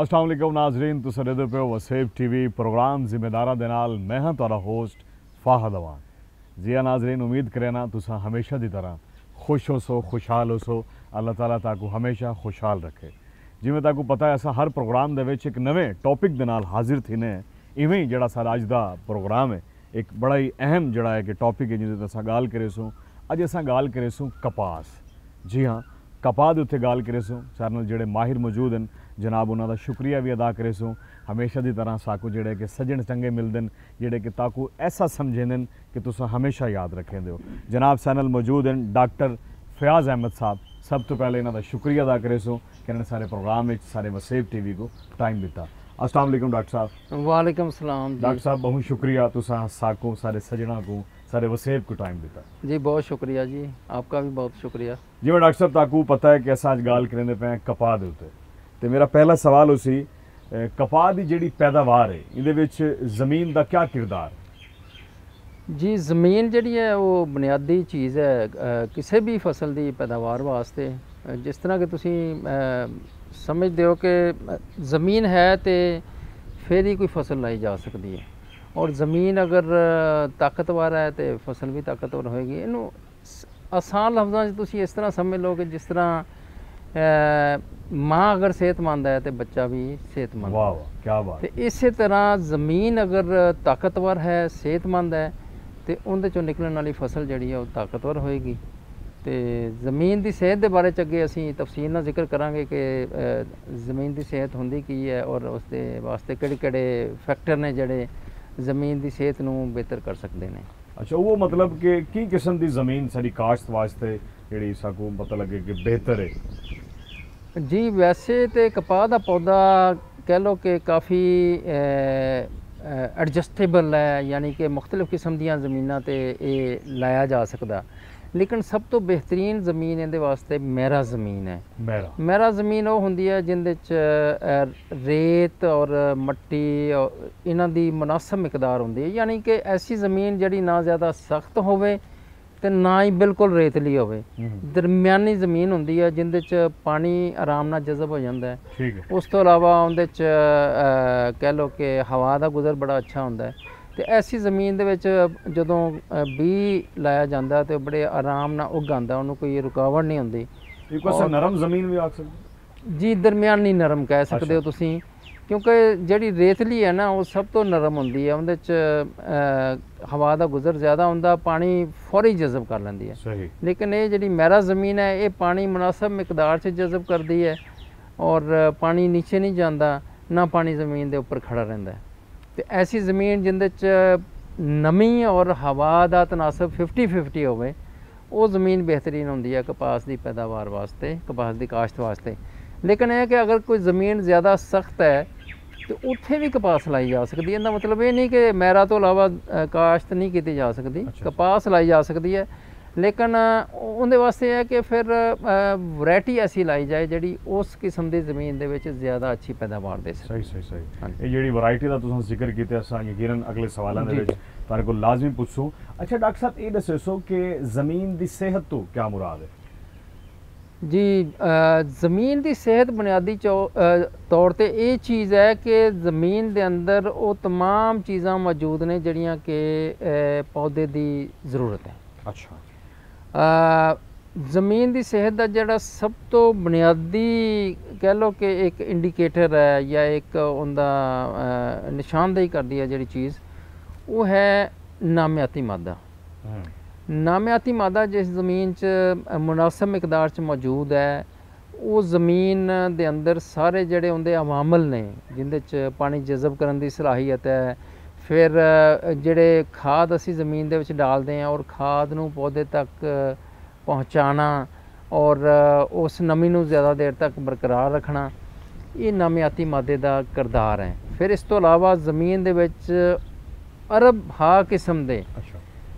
अस्सलाम वालेकुम नाजरीन, तुसीं देखदे पे हो वसेब टीवी प्रोग्राम जिम्मेदारा दे नाल मैं हां तुहाडा होस्ट फाहद अवान। जी हाँ नाजरीन, उम्मीद करे ना तुसां हमेशा की तरह खुश हो सो, खुशहाल हो सो। अल्लाह ताला ताकू हमेशा खुशहाल रखे। जिमें ताकू पता है असा हर प्रोग्राम दे विच एक नवे टॉपिक दे नाल हाजिर थीने। इवें ही जिहड़ा साडा अज दा प्रोग्राम है एक बड़ा ही अहम जिहड़ा है कि टॉपिक है जिहदे ते असां गाल करे सूं। अज असां गाल करे सूं कपास। जी हाँ, कपाह दे उत्ते गाल करे सूं। सारे नाल जिहड़े माहिर मौजूद हैं जनाब उन्हां दा शुक्रिया भी अदा करे सूं। हमेशा की तरह साकू जिहड़े कि सज्जन चंगे मिलदे न, जिहड़े कि ताकू ऐसा समझेंदे न कि तुसां हमेशा याद रखेंदे हो। जनाब सारे नाल मौजूद हैं डॉक्टर फयाज अहमद साहब। सब तो पहले इन्हां दा शुक्रिया अदा करे सूं कि इन्होंने सारे प्रोग्राम में सारे वसेब टीवी को टाइम दिता। अस्सलाम वालेकुम डॉक्टर साहब। वालेकुम सलाम डॉक्टर साहब बहुत शुक्रिया, तुसां साकू सारे सज्जना को सारे वसेब को टाइम दिता जी। बहुत शुक्रिया जी, आपका भी बहुत शुक्रिया जी। मैं डॉक्टर साहब ताकू पता है कि अस अज गाल करेंदे पे कपाह दे उत्ते, ते मेरा पहला सवाल उसी कपाह की जिहड़ी पैदावार है इहदे विच जमीन का क्या किरदार जी। ज़मीन जिहड़ी है वो बुनियादी चीज़ है किसी भी फसल की पैदावार वास्ते। जिस तरह कि तुसी समझते हो कि ज़मीन है तो फिर ही कोई फसल लाई जा सकती है, और ज़मीन अगर ताकतवर है तो फसल भी ताकतवर होएगी। इनू आसान लफ्ज़ां च तुसी इस तरह समझ लो कि जिस तरह माँ अगर सेहतमंद है तो बच्चा भी सेहतमंद। वाह वाह क्या बात। तो इस तरह ज़मीन अगर ताकतवर है, सेहतमंद है, तो उनके चों निकलने वाली फसल जिहड़ी है वो ताकतवर होएगी। तो ज़मीन की सेहत के बारे च अगे असीं तफसील नाल जिक्र करांगे कि ज़मीन की सेहत हुंदी की है और उसके वास्ते किहड़े फैक्टर ने जिहड़े ज़मीन की सेहत नूं बेहतर कर सकते हैं। अच्छा, वो मतलब कि की किस्म की ज़मीन साडी काश्त वास्ते जिहड़ी साकू पता लगे कि बेहतर है जी। वैसे तो कपाह का पौधा कह लो कि काफ़ी एडजस्टेबल है, यानी कि मुख्तलिफ किस्म दियां ज़मीनां ते ये लाया जा सकदा। लेकिन सब तो बेहतरीन ज़मीन इहदे वास्ते मैरा ज़मीन है। मैरा ज़मीन वो हुंदी है जिंदे च रेत और मट्टी और इन्हां दी मुनासिब मिकदार हुंदी है, यानी कि ऐसी ज़मीन जिहड़ी ना ज़्यादा सख्त होवे ते ना ही बिल्कुल रेतली होवे। दरमियानी ज़मीन हुंदी है जिंदे च पानी आराम नाल जज़ब हो जांदा है। ठीक है। उस तो इलावा उहदे च कह लो कि हवा का गुज़र बड़ा अच्छा हुंदा है। तो ऐसी ज़मीन दे विच जदों बीऽ लाया जांदा है तो बड़े आराम नाल उग आंदा, उहनूं कोई रुकावट नहीं हुंदी। एक पासे नरम ज़मीन भी आख सकदे जी, दरमियानी नरम कह सकते हो तुसीं, क्योंकि जिहड़ी रेतली है ना वो सब तो नरम हुंदी है। उहदे च हवा का गुज़र ज़्यादा हुंदा, पानी फौरी जज़ब कर लैंदी है। सही। लेकिन ये जिहड़ी मैरा ज़मीन है ये पानी मुनासिब मिकदार च जज़ब करदी है और पानी नीचे नहीं जांदा, ना पानी ज़मीन के उपर खड़ा रहिंदा है। तो ऐसी ज़मीन जिंदे च नमी और हवा का तनासब 50-50 होवे, वो ज़मीन बेहतरीन होंदी है कपास की पैदावार वास्ते, कपास की काश्त वास्ते। लेकिन यह कि अगर कोई ज़मीन ज़्यादा सख्त है तो उत्थे भी कपास लाई जा सकती है। इसका मतलब ये नहीं कि मैरा तो इलावा काश्त नहीं की जा सकती। अच्छा। कपास लाई जा सकती है, लेकिन उनके वास्ते है कि फिर वैरायटी ऐसी लाई जाए जिहड़ी उस किस्म की ज़मीन दे विच ज़्यादा अच्छी पैदावार दे सके। सही सही सही। ये जिहड़ी वैरायटी का तुसीं जिक्र कीता असां यकीनन अगले सवालों दे विच तुहाडे कोल लाजमी पुछूं। अच्छा डॉक्टर साहब ये दसो कि ज़मीन की सेहत तो क्या मुराद है जी। ज़मीन की सेहत बुनियादी तौर पर ये चीज़ है कि ज़मीन के अंदर वो तमाम चीज़ां मौजूद ने जिहड़ियां कि पौधे की ज़रूरत है। अच्छा। ज़मीन की सेहत का जिहड़ा सब तो बुनियादी कह लो कि एक इंडिकेटर है या एक उनका निशानदेही करती है जिहड़ी चीज़, वो है नामियाती मादा। नामियाती मादा जिस ज़मीन च मुनासिब मिकदार च मौजूद है, वो ज़मीन दे अंदर सारे जिहड़े उनके अवामल ने जिंदे च पानी जज़ब करने की सलाहियत है, फिर जिहड़े खाद असी ज़मीन दे विच डालते हैं और खाद नूं पौधे तक पहुँचाना और उस नमी नूं ज़्यादा देर तक बरकरार रखना, ये नामियाती मादे का किरदार है। फिर इस तो इलावा ज़मीन दे विच अरब हा किस्म दे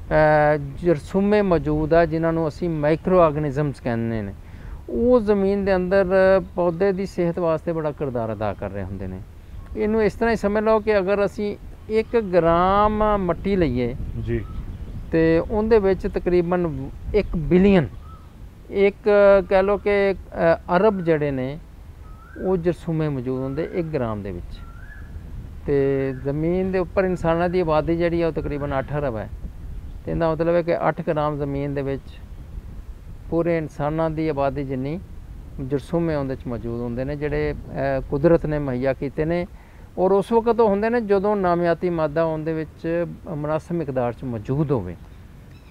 जरसूमे मौजूद है जिन्होंने असी माइक्रो ऑर्गेनिजम्स कहने ने, वो ज़मीन के अंदर पौधे की सेहत वास्ते बड़ा किरदार अदा कर रहे होंगे ने। इनू इस तरह ही समझ लो कि अगर असी 1 ग्राम मट्टी लईए जी तो उनदे विच तकरीबन 1 बिलियन एक कह लो कि अरब जड़े ने ਉਹ ਜਰਸੂਮੇ ਮੌਜੂਦ ਹੁੰਦੇ 1 ਗ੍ਰਾਮ ਦੇ ਵਿੱਚ। ਤੇ ਜ਼ਮੀਨ ਦੇ ਉੱਪਰ ਇਨਸਾਨਾਂ ਦੀ ਆਬਾਦੀ ਜਿਹੜੀ ਆ ਉਹ ਤਕਰੀਬਨ 8 ਅਰਬ ਹੈ। ਤੇ ਇਹਦਾ ਮਤਲਬ ਹੈ ਕਿ 8 ਗ੍ਰਾਮ ਜ਼ਮੀਨ ਦੇ ਵਿੱਚ ਪੂਰੇ ਇਨਸਾਨਾਂ ਦੀ ਆਬਾਦੀ ਜਿੰਨੀ ਜਰਸੂਮੇ ਉਹਦੇ 'ਚ ਮੌਜੂਦ ਹੁੰਦੇ ਨੇ, ਜਿਹੜੇ ਕੁਦਰਤ ਨੇ ਮੁਹੱਈਆ ਕੀਤੇ ਨੇ। ਔਰ ਉਸ ਵਕਤ ਉਹ ਹੁੰਦੇ ਨੇ ਜਦੋਂ ਨਾਮਿਆਤੀ ਮਾਦਾ ਉਹਦੇ ਵਿੱਚ ਮੁਨਾਸਬ ਮਿਕਦਾਰ 'ਚ ਮੌਜੂਦ ਹੋਵੇ,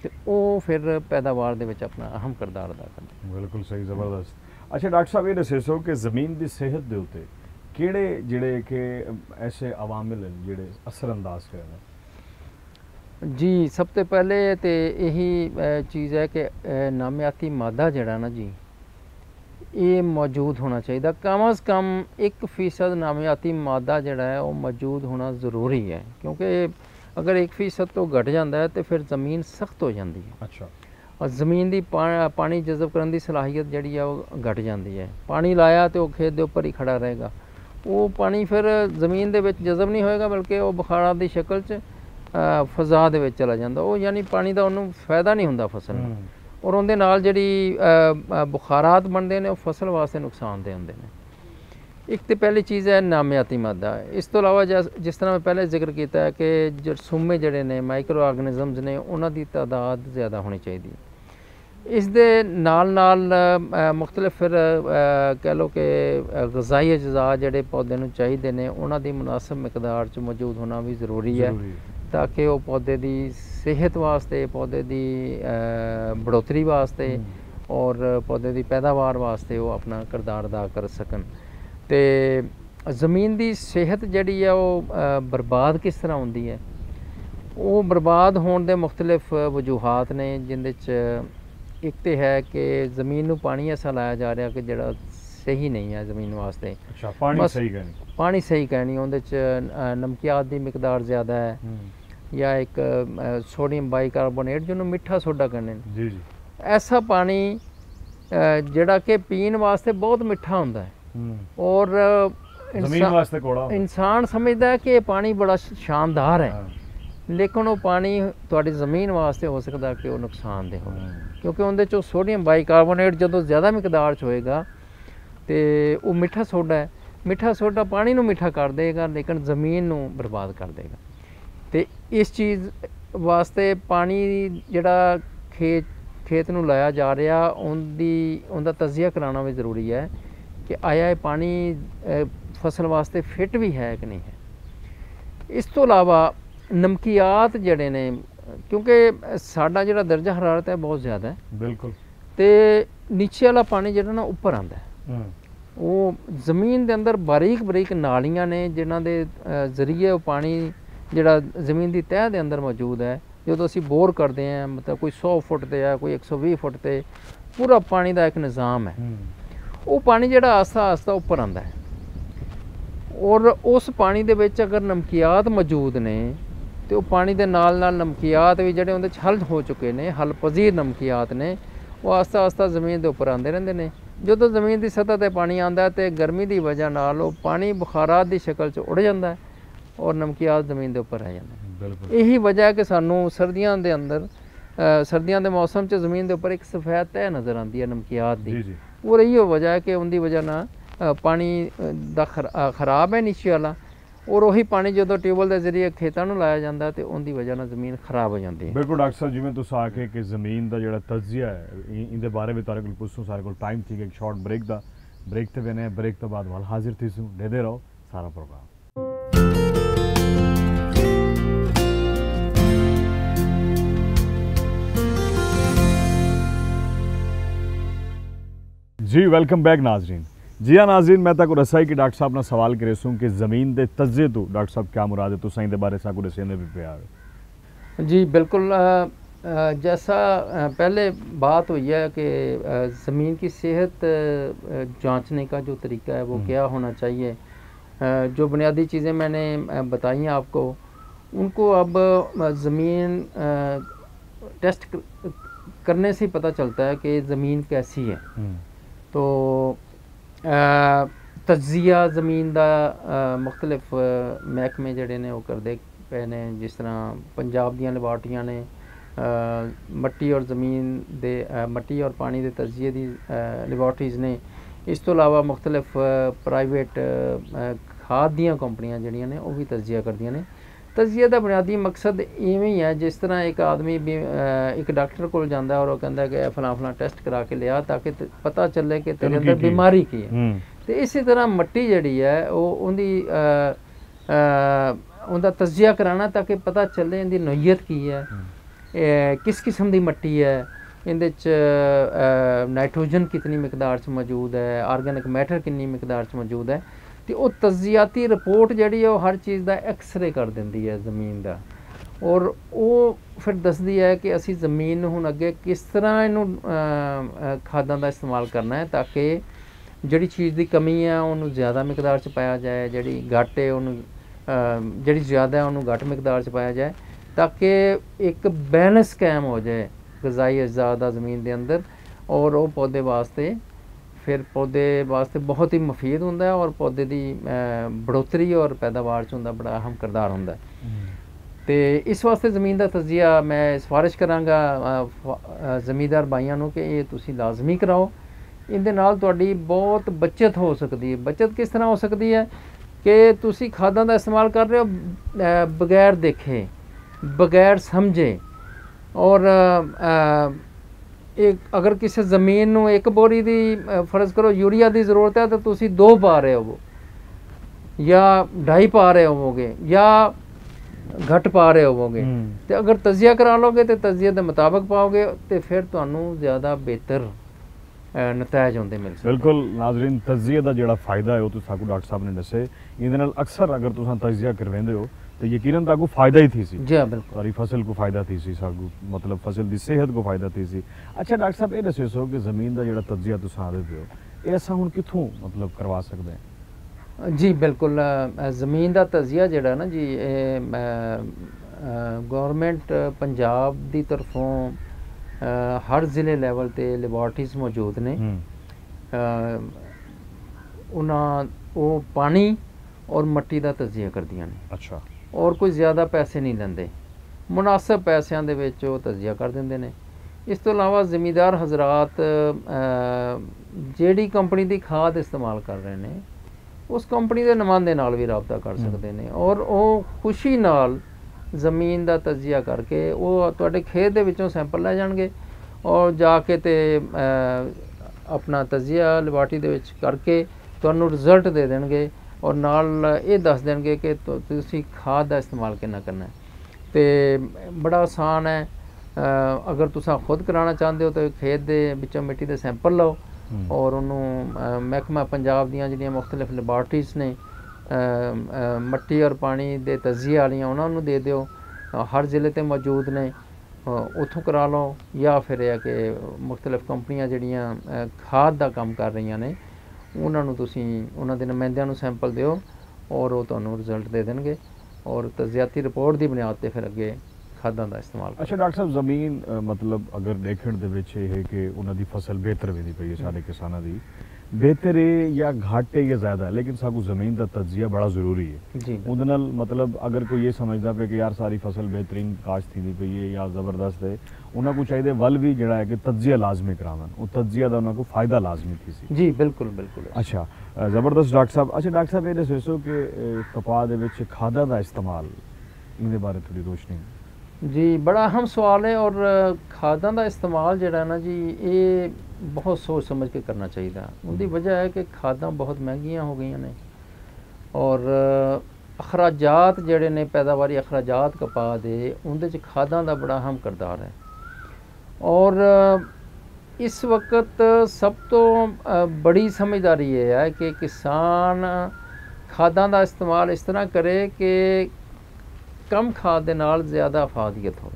ਤੇ ਉਹ ਫਿਰ ਪੈਦਾਵਾਰ ਦੇ ਵਿੱਚ ਆਪਣਾ ਅਹਿਮ ਕਿਰਦਾਰ ਅਦਾ ਕਰਦੇ। ਬਿਲਕੁਲ ਸਹੀ, ਜ਼ਬਰਦਸਤ। ਅੱਛਾ ਡਾਕਟਰ ਸਾਹਿਬ, ਇਹ ਦੱਸੋ ਕਿ ਜ਼ਮੀਨ ਦੀ ਸਿਹਤ ਦੇ ਉੱਤੇ ਕਿਹੜੇ ਜਿਹੜੇ ਕਿ ਐਸੇ ਅਵਾਮਿਲ ਹਨ ਜਿਹੜੇ ਅਸਰ ਅੰਦਾਜ਼ ਕਰਨ? ਜੀ ਸਭ ਤੋਂ ਪਹਿਲੇ ਤੇ ਇਹੀ ਚੀਜ਼ ਹੈ ਕਿ ਨਾਮਿਆਤੀ ਮਾਦਾ ਜਿਹੜਾ ਨਾ ਜੀ, ਇਹ ਮੌਜੂਦ ਹੋਣਾ ਚਾਹੀਦਾ। ਕਮ ਅਜ਼ ਕਮ 1% ਨਾਮਿਆਤੀ ਮਾਦਾ ਜਿਹੜਾ ਹੈ ਉਹ ਮੌਜੂਦ ਹੋਣਾ ਜ਼ਰੂਰੀ ਹੈ, ਕਿਉਂਕਿ ਅਗਰ 1% ਤੋਂ ਘਟ ਜਾਂਦਾ ਹੈ ਤੇ ਫਿਰ ਜ਼ਮੀਨ ਸਖਤ ਹੋ ਜਾਂਦੀ ਹੈ। ਅੱਛਾ। ਔਰ ਜ਼ਮੀਨ ਦੀ ਪਾਣੀ ਜਜ਼ਬ ਕਰਨ ਦੀ ਸਲਾਹੀਅਤ ਜਿਹੜੀ ਆ ਉਹ ਘਟ ਜਾਂਦੀ ਹੈ। ਪਾਣੀ ਲਾਇਆ ਤੇ ਉਹ ਖੇਤ ਦੇ ਉੱਪਰ ਹੀ ਖੜਾ ਰਹੇਗਾ, ਉਹ ਪਾਣੀ ਫਿਰ ਜ਼ਮੀਨ ਦੇ ਵਿੱਚ ਜਜ਼ਬ ਨਹੀਂ ਹੋਏਗਾ, ਬਲਕਿ ਉਹ ਬੁਖਾਰਾਂ ਦੀ ਸ਼ਕਲ 'ਚ ਫਜ਼ਾ ਦੇ ਵਿੱਚ ਚਲਾ ਜਾਂਦਾ। ਉਹ ਯਾਨੀ ਪਾਣੀ ਦਾ ਉਹਨੂੰ ਫਾਇਦਾ ਨਹੀਂ ਹੁੰਦਾ ਫਸਲ ਨੂੰ, ਔਰ ਉਹਦੇ ਨਾਲ ਜਿਹੜੀ ਬੁਖਾਰਾਤ ਬਣਦੇ ਨੇ ਉਹ ਫਸਲ ਵਾਸਤੇ ਨੁਕਸਾਨਦੇਹ ਹੁੰਦੇ ਨੇ। ਇੱਕ ਤਾਂ ਪਹਿਲੀ ਚੀਜ਼ ਹੈ ਨਾਮਿਆਤੀ ਮਾਦਾ। ਇਸ ਤੋਂ ਇਲਾਵਾ ਜਿਸ ਤਰ੍ਹਾਂ ਮੈਂ ਪਹਿਲੇ ਜ਼ਿਕਰ ਕੀਤਾ ਹੈ ਕਿ ਜਰਸੂਮੇ ਜਿਹੜੇ ਨੇ, ਮਾਈਕਰੋ ਆਰਗੈਨਿਜ਼ਮਸ ਨੇ, ਉਹਨਾਂ ਦੀ ਤਾਦਾਦ ਜ਼ਿਆਦਾ ਹੋਣੀ ਚਾਹੀਦੀ ਹੈ। ਇਸ ਦੇ ਨਾਲ ਨਾਲ ਮੁਖਤਲਿਫ ਫਿਰ ਕਹਿ ਲਓ ਕਿ ਗ਼ਜ਼ਾਈ ਅਜਜ਼ਾ ਜਿਹੜੇ ਪੌਦੇ ਨੂੰ ਚਾਹੀਦੇ ਨੇ, ਉਹਨਾਂ ਦੀ ਮੁਨਾਸਬ ਮਿਕਦਾਰ 'ਚ ਮੌਜੂਦ ਹੋਣਾ ਵੀ ਜ਼ਰੂਰੀ ਹੈ, ਤਾਂ ਕਿ ਉਹ ਪੌਦੇ ਦੀ ਸਿਹਤ ਵਾਸਤੇ, ਪੌਦੇ ਦੀ ਬੜੋਤਰੀ ਵਾਸਤੇ ਔਰ ਪੌਦੇ ਦੀ ਪੈਦਾਵਾਰ ਵਾਸਤੇ ਉਹ ਆਪਣਾ ਕਿਰਦਾਰ ਅਦਾ ਕਰ ਸਕਣ। ਤੇ ਜ਼ਮੀਨ ਦੀ ਸਿਹਤ ਜਿਹੜੀ ਹੈ ਉਹ ਬਰਬਾਦ ਕਿਸ ਤਰ੍ਹਾਂ ਹੁੰਦੀ ਹੈ? ਉਹ ਬਰਬਾਦ ਹੋਣ ਦੇ ਮੁਖਤਲਿਫ ਵਜੂਹਾਤ ਨੇ, ਜਿਨ੍ਹਾਂ 'ਚ ਇੱਕ ਤਾਂ ਹੈ ਕਿ ਜ਼ਮੀਨ ਨੂੰ ਪਾਣੀ ਐਸਾ ਲਾਇਆ ਜਾ ਰਿਹਾ ਕਿ ਜਿਹੜਾ ਸਹੀ ਨਹੀਂ ਹੈ ਜ਼ਮੀਨ ਵਾਸਤੇ। ਅੱਛਾ, ਪਾਣੀ ਸਹੀ ਕਹਿਣੀ, ਪਾਣੀ ਸਹੀ ਕਹਿਣੀ, ਉਹਦੇ 'ਚ ਨਮਕੀਆਤ ਦੀ ਮਿਕਦਾਰ ਜ਼ਿਆਦਾ ਹੈ, ਜਾਂ ਇੱਕ ਸੋਡੀਅਮ ਬਾਈਕਾਰਬੋਨੇਟ ਜਿਹਨੂੰ ਮਿੱਠਾ ਸੋਡਾ ਕਹਿੰਦੇ ਨੇ। ਜੀ ਜੀ। ਐਸਾ ਪਾਣੀ ਜਿਹੜਾ ਕਿ ਪੀਣ ਵਾਸਤੇ ਬਹੁਤ ਮਿੱਠਾ ਹੁੰਦਾ ਹੈ, ਔਰ ਜ਼ਮੀਨ ਵਾਸਤੇ ਕੌੜਾ। ਇਨਸਾਨ ਸਮਝਦਾ ਹੈ ਕਿ ਇਹ ਪਾਣੀ ਬੜਾ ਸ਼ਾਨਦਾਰ ਹੈ, ਲੇਕਿਨ ਉਹ ਪਾਣੀ ਤੁਹਾਡੀ ਜ਼ਮੀਨ ਵਾਸਤੇ ਹੋ ਸਕਦਾ ਕਿ ਉਹ ਨੁਕਸਾਨਦੇਹ ਹੋਵੇ, ਕਿਉਂਕਿ ਉਹਦੇ 'ਚੋਂ ਸੋਡੀਅਮ ਬਾਈਕਾਰਬੋਨੇਟ ਜਦੋਂ ਜ਼ਿਆਦਾ ਮਿਕਦਾਰ 'ਚ ਹੋਏਗਾ ਤੇ ਉਹ ਮਿੱਠਾ ਸੋਡਾ ਹੈ। ਮਿੱਠਾ ਸੋਡਾ ਪਾਣੀ ਨੂੰ ਮਿੱਠਾ ਕਰ ਦੇਗਾ, ਲੇਕਿਨ ਜ਼ਮੀਨ ਨੂੰ ਬਰਬਾਦ ਕਰ ਦੇਗਾ। ਤੇ ਇਸ ਚੀਜ਼ ਵਾਸਤੇ ਪਾਣੀ ਜਿਹੜਾ ਖੇਤ ਨੂੰ ਲਾਇਆ ਜਾ ਰਿਹਾ, ਉਹਦਾ ਤਜ਼ੀਆ ਕਰਾਉਣਾ ਵੀ ਜ਼ਰੂਰੀ ਹੈ ਕਿ ਆਇਆ ਇਹ ਪਾਣੀ ਫਸਲ ਵਾਸਤੇ ਫਿੱਟ ਵੀ ਹੈ ਕਿ ਨਹੀਂ ਹੈ। ਇਸ ਤੋਂ ਇਲਾਵਾ ਨਮਕੀਆਤ ਜਿਹੜੇ ਨੇ, ਕਿਉਂਕਿ ਸਾਡਾ ਜਿਹੜਾ ਦਰਜਾ ਹਰਾਰਤ ਹੈ ਬਹੁਤ ਜ਼ਿਆਦਾ ਹੈ, ਬਿਲਕੁਲ, ਤੇ ਨੀਚੇ ਵਾਲਾ ਪਾਣੀ ਜਿਹੜਾ ਨਾ ਉੱਪਰ ਆਉਂਦਾ ਹੈ, ਉਹ ਜ਼ਮੀਨ ਦੇ ਅੰਦਰ ਬਾਰੀਕ ਬਾਰੀਕ ਨਾਲੀਆਂ ਨੇ, ਜਿਨ੍ਹਾਂ ਦੇ ਜ਼ਰੀਏ ਉਹ ਪਾਣੀ ਜਿਹੜਾ ਜ਼ਮੀਨ ਦੀ ਤਹਿ ਦੇ ਅੰਦਰ ਮੌਜੂਦ ਹੈ, ਜਦੋਂ ਅਸੀਂ ਬੋਰ ਕਰਦੇ ਹਾਂ, ਮਤਲਬ ਕੋਈ 100 ਫੁੱਟ 'ਤੇ ਹੈ, ਕੋਈ 120 ਫੁੱਟ 'ਤੇ, ਪੂਰਾ ਪਾਣੀ ਦਾ ਇੱਕ ਨਿਜ਼ਾਮ ਹੈ। ਉਹ ਪਾਣੀ ਜਿਹੜਾ ਆਸਤਾ ਆਸਤਾ ਉੱਪਰ ਆਉਂਦਾ ਹੈ, ਔਰ ਉਸ ਪਾਣੀ ਦੇ ਵਿੱਚ ਅਗਰ ਨਮਕੀਆਤ ਮੌਜੂਦ ਨੇ ਤੇ ਉਹ ਪਾਣੀ ਦੇ ਨਾਲ ਨਾਲ ਨਮਕੀਆਤ ਵੀ ਜਿਹੜੇ ਉਹਦੇ 'ਚ ਹੱਲ ਹੋ ਚੁੱਕੇ ਨੇ, ਹੱਲ ਪਜ਼ੀਰ ਨਮਕੀਆਤ ਨੇ, ਉਹ ਆਸਤਾ ਆਸਤਾ ਜ਼ਮੀਨ ਦੇ ਉੱਪਰ ਆਉਂਦੇ ਰਹਿੰਦੇ ਨੇ। ਜਦੋਂ ਜ਼ਮੀਨ ਦੀ ਸਤ੍ਹਾ 'ਤੇ ਪਾਣੀ ਆਉਂਦਾ ਤੇ ਗਰਮੀ ਦੀ ਵਜ੍ਹਾ ਨਾਲ ਉਹ ਪਾਣੀ ਬੁਖਾਰਾਤ ਦੀ ਸ਼ਕਲ 'ਚ ਉੱਡ ਜਾਂਦਾ ਹੈ ਔਰ ਨਮਕੀਆਤ ਜ਼ਮੀਨ ਦੇ ਉੱਪਰ ਰਹਿ ਜਾਂਦਾ। ਇਹੀ ਵਜ੍ਹਾ ਹੈ ਕਿ ਸਾਨੂੰ ਸਰਦੀਆਂ ਦੇ ਅੰਦਰ, ਸਰਦੀਆਂ ਦੇ ਮੌਸਮ 'ਚ ਜ਼ਮੀਨ ਦੇ ਉੱਪਰ ਇੱਕ ਸਫੈਦ ਤਹਿ ਨਜ਼ਰ ਆਉਂਦੀ ਹੈ ਨਮਕੀਆਤ ਦੀ। ਉਹ ਇਹੀ ਵਜ੍ਹਾ ਹੈ ਕਿ ਉਹਦੀ ਵਜ੍ਹਾ ਨਾਲ ਪਾਣੀ ਦਾ ਖਰਾਬ ਹੈ ਨੀਚੇ ਵਾਲਾ, ਔਰ ਉਹੀ ਪਾਣੀ ਜਦੋਂ ਟਿਊਬਵੈਲ ਦੇ ਜ਼ਰੀਏ ਖੇਤਾਂ ਨੂੰ ਲਾਇਆ ਜਾਂਦਾ ਤੇ ਉਹਦੀ ਵਜ੍ਹਾ ਨਾਲ ਜ਼ਮੀਨ ਖਰਾਬ ਹੋ ਜਾਂਦੀ ਹੈ। ਬਿਲਕੁਲ ਡਾਕਟਰ ਸਾਹਿਬ, ਜਿਵੇਂ ਤੁਸੀਂ ਆਖੇ ਕਿ ਜ਼ਮੀਨ ਦਾ ਜਿਹੜਾ ਤਜਜ਼ੀਆ ਹੈ, ਇਹਦੇ ਬਾਰੇ ਵੀ ਤੁਹਾਡੇ ਕੋਲ ਪੁੱਛੋ। ਸਾਡੇ ਕੋਲ ਟਾਈਮ ਠੀਕ ਹੈ, ਇੱਕ ਸ਼ਾਰਟ ਬ੍ਰੇਕ ਦਾ। ਬ੍ਰੇਕ ਤੇ ਵੇਨੇ, ਬ੍ਰੇਕ ਤੋਂ ਬਾਅਦ ਵਾਲ ਹਾਜ਼ਰ ਥੀਸੂ, ਦੇਦੇ ਰਹੋ ਸਾਰਾ ਪ੍ਰੋਗਰਾਮ। जी वेलकम बैक नाजरीन। जी हाँ नाजरीन, मैं तक रसाई कि डॉक्टर साहब ने सवाल करे सूँ कि ज़मीन के तजे तो डॉक्टर साहब क्या मुराद है, तो सही दे बारे साकू दसे भी पे आवे। जी बिल्कुल, जैसा पहले बात हुई है कि ज़मीन की सेहत जांचने का जो तरीका है वो क्या होना चाहिए, जो बुनियादी चीज़ें मैंने बताई हैं आपको, उनको अब ज़मीन टेस्ट करने से पता चलता है कि ज़मीन कैसी है। तो तज्जिया ज़मीन का मुख्तलिफ महकमे जड़े ने वो करते पे ने, जिस तरह पंजाब दियां लैबार्टरियां ने मट्टी और ज़मीन दे मट्टी और पानी के तज्जिए दी लैबार्टरीज़ ने, इस तो इलावा मुख्तलिफ प्राइवेट खाद दियाँ कंपनियां जिहड़ियां ने वो भी तजिया करदियां ने। तजिए का बुनियादी मकसद इवें ही है जिस तरह एक आदमी भी एक डॉक्टर को जाता है और वो कहता है कि फलां फलां टेस्ट करा के लिया ताकि पता चले कि तेरे अंदर बीमारी की है। तो इसी तरह मिट्टी जिहड़ी है वो उनका तजिया कराना ताकि पता चले इनकी नोयत की है, किस किस्म की मिट्टी है, इहदे च नाइट्रोजन कितनी मिकदार च मौजूद है, आर्गेनिक मैटर कितनी मिकदार च मौजूद है। तो वो तजियाती रिपोर्ट जिहड़ी है वो हर चीज़ का एक्सरे कर देंदी है ज़मीन का, और वो फिर दसदी है कि असी ज़मीन हुण अगे किस तरह इनू खादां का इस्तेमाल करना है ताकि जिहड़ी चीज़ की कमी है उन्होंने ज़्यादा मिकदार च पाया जाए, जिहड़ी घट है उन्होंने जिहड़ी ज़्यादा है उन्होंने घट मिकदार च पाया जाए ताकि एक बैलेंस कायम हो जाए गज़ाई अज्जा दा ज़मीन के अंदर, और वो पौधे वास्ते फिर पौधे वास्ते बहुत ही मुफीद होंदा है और पौधे की बढ़ोतरी और पैदावार च उनका बड़ा अहम किरदार होंदा है। तो इस वास्ते ज़मीन का तजिया मैं सिफारिश करांगा ज़मींदार भाइयों नूं कि ये तुसी लाजमी कराओ। इहदे नाल तुहाडी बहुत बचत हो सकती है। बचत किस तरह हो सकती है कि तुसी खादां का इस्तेमाल कर रहे हो बगैर देखे, बगैर समझे, और एक अगर किसी ज़मीन नूं एक बोरी दी फर्ज करो यूरिया की ज़रूरत है तो तुसी 2 पा रहे हो या 2.5 पा रहे होवोगे या घट पा रहे होवोगे। तो अगर तजिया करा लोगे तो तजिए के मुताबिक पाओगे तो फिर तुहानू ज़्यादा बेहतर नतैज होंदे मिल सकदे। बिल्कुल नाज़रीन, तजिए का जिहड़ा फ़ायदा है वो तो साकू डॉक्टर साहब ने दसे। इहदे नाल अक्सर अगर तुसां तजिया करवेंदे हो तो यकीनन ताकू फ़ायदा ही थी सी। जी हाँ, बिल्कुल सारी फसल को फ़ायदा थी सी, साकू मतलब फसल की सेहत को फ़ायदा थी सी। अच्छा डॉक्टर साहब ये दसो कि ज़मीन का जिहड़ा तजिया तुसां आदे पे हो ये असां हुण कित्थों मतलब करवा सकते हैं? जी बिल्कुल, ज़मीन का तजिया जिहड़ा ना जी गौरमेंट पंजाब की तरफों हर ज़िले लैवल ते लैबोरेटरीज़ मौजूद ने। उन्हां वो पानी और मट्टी का तजिया करदियां ने। अच्छा, और कोई ज़्यादा पैसे नहीं लेंदे, मुनासिब पैसों दे विच वो तजिया कर देंदे ने। इस तो इलावा ज़मींदार हज़रात जिहड़ी कंपनी की खाद इस्तेमाल कर रहे हैं उस कंपनी के नुमाइंदे नाल भी राबता कर सकते हैं और वो खुशी नाल ज़मीन का तजिया करके वो तुहाडे खेत दे विचों सैंपल लै जाणगे और जाके ते अपना तजिया लैबोरेटरी दे विच करके तुहानू रिजल्ट दे देणगे और नाल ये दस देणगे कि तुसीं खाद का इस्तेमाल किन्ना करना है। तो बड़ा आसान है। अगर तुसां खुद कराना चाहते हो तो खेत दे विचों मिट्टी दे सैंपल लो और उन्होंने महकमा पंजाब दियां जिहड़ियां मुख्तलिफ लैबोरेटरीज़ ने मट्टी और पानी दे तजिए वालियां उन्होंने दे दिओ, हर ज़िले ते मौजूद ने, उत्थों करा लो। या फिर यह कि मुख्तलिफ कंपनियां जिहड़ियां खाद का काम कर रही ने उन्होंने तुसीं उन्हां दे नुमाइंदियां नूं सैंपल दिओ और वो तुहानूं रिजल्ट दे देणगे और तजियाती रिपोर्ट की बुनियाद पर फिर अगे खादां का इस्तेमाल। अच्छा डॉक्टर साहब, ज़मीन मतलब अगर देखण दे विच ये है कि उन्हां दी फसल बेहतर वेंदी पई है, सारे किसानां दी बेहतर है या घाटे या ज़्यादा है, लेकिन साकू ज़मीन का तजिया बड़ा ज़रूरी है जी। उहदे नाल मतलब अगर कोई ये समझदा पे कि यार सारी फसल बेहतरीन काश्त थींदी पई है या ज़बरदस्त है, उन्हां को चाहिए वल भी जिहड़ा है कि तजिया लाजमी करावन, वो तजिया दा उन्हां को फ़ायदा लाजमी थी सी। जी बिल्कुल बिल्कुल। अच्छा ज़बरदस्त डॉक्टर साहब। अच्छा डॉक्टर साहब ये दसो कि कपाह दे विच खादां दा इस्तेमाल इहदे बारे थोड़ी रोशनी। जी बड़ा अहम सवाल है और खादां का इस्तेमाल जिहड़ा है ना जी ये बहुत सोच समझ के करना चाहिए। उनकी वजह है कि खादां बहुत महंगियां हो गई ने और अखराजात जिहड़े ने पैदावारी अखराजात कपाह दे उनदे च खादां दा बड़ा अहम किरदार है। और इस वक्त सब तो बड़ी समझदारी ये है कि किसान खादां का इस्तेमाल इस तरह करे कि कम खाद दे नाल ज़्यादा अफादियत हो